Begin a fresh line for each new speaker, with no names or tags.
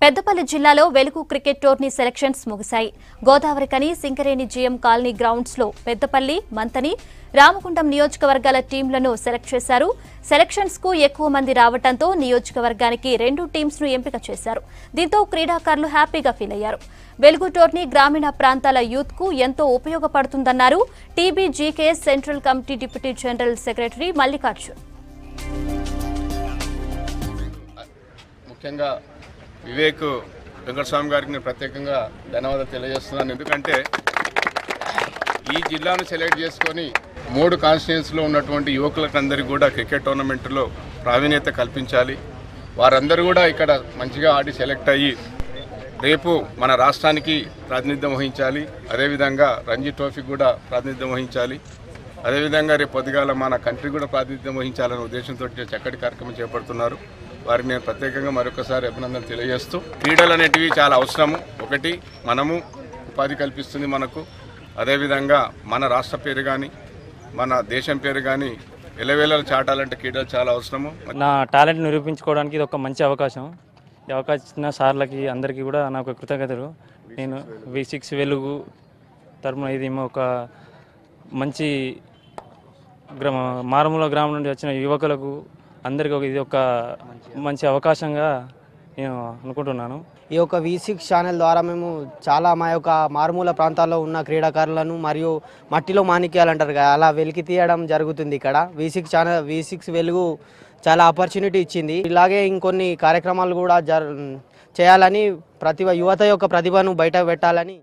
పెద్దపల్లి జిల్లాలో వెలుగు cricket tourney selections ముగిశాయి. Godavarikhani, Singareni GM colony grounds లో పెద్దపల్లి, మంతని, రామగుండం నియోజకవర్గాల టీంలను సెలెక్ట్ చేశారు. సెలక్షన్స్ కు ఎక్కువ మంది రావడంతో నియోజకవర్గానికి 2 టీమ్స్ ను ఎంపిక చేశారు. దీంతో క్రీడాకారులు హ్యాపీగా ఫీల్ అయ్యారు. వెలుగు టోర్నీ గ్రామీణ ప్రాంతాల యూత్ కు ఎంతో ఉపయోగపడుతుందన్నారు TBGK central committee deputy general secretary Mallikarjun.
ముఖ్యంగా వివేక్ వెంకటస్వామి గారికి నేను ప్రత్యేకంగా ధన్యవాదాలు తెలియజేస్తున్నాను. ఎందుకంటే ఈ జిల్లాను సెలెక్ట్ చేసుకొని 3 కాన్స్టిట్యుయెన్సీలో ఉన్నటువంటి యువకులకందరికీ కూడా క్రికెట్ టోర్నమెంట్లో ప్రావీణ్యత కల్పించాలి. వారందరూ కూడా ఇక్కడ మంచిగా ఆడి సెలెక్ట్ అయ్యి రేపు మన రాష్ట్రానికి ప్రాతినిధ్యం వహించాలి. అదేవిధంగా రంజీ ట్రోఫీకి కూడా ప్రాతినిధ్యం వహించాలి. అదేవిధంగా రేపు పొద్దుగాల మన కంట్రీ కూడా ప్రాతినిధ్యం వహించాలనే ఉద్దేశంతో చక్కటి కార్యక్రమం చేపడుతున్నారు. వారికి నేను ప్రత్యేకంగా మరొకసారి అభినందనలు తెలియజేస్తూ, క్రీడలు అనేటివి చాలా అవసరము. ఒకటి మనము ఉపాధి కల్పిస్తుంది మనకు, అదేవిధంగా మన రాష్ట్ర పేరు కానీ మన దేశం పేరు కానీ ఎలవేళలు చాటాలంటే క్రీడలు చాలా అవసరము.
నా టాలెంట్ నిరూపించుకోవడానికి ఇది ఒక మంచి అవకాశం. ఈ అవకాశం ఇచ్చిన సార్లకి అందరికీ కూడా నాకు కృతజ్ఞతలు. నేను V6 వెలుగు తరపున ఇది ఒక మంచి మారుమూల గ్రామం నుండి వచ్చిన యువకులకు అందరికీ ఇది ఒక మంచి అవకాశంగా నేను అనుకుంటున్నాను.
ఈ యొక్క V6 ఛానల్ ద్వారా మేము చాలా మా యొక్క మారుమూల ప్రాంతాల్లో ఉన్న క్రీడాకారులను మరియు మట్టిలో మాణిక్యాలు అంటారు కదా, అలా వెలికి తీయడం జరుగుతుంది. ఇక్కడ V6 వెలుగు చాలా ఆపర్చునిటీ ఇచ్చింది. ఇలాగే ఇంకొన్ని కార్యక్రమాలు కూడా చేయాలని, యువత యొక్క ప్రతిభను బయట పెట్టాలని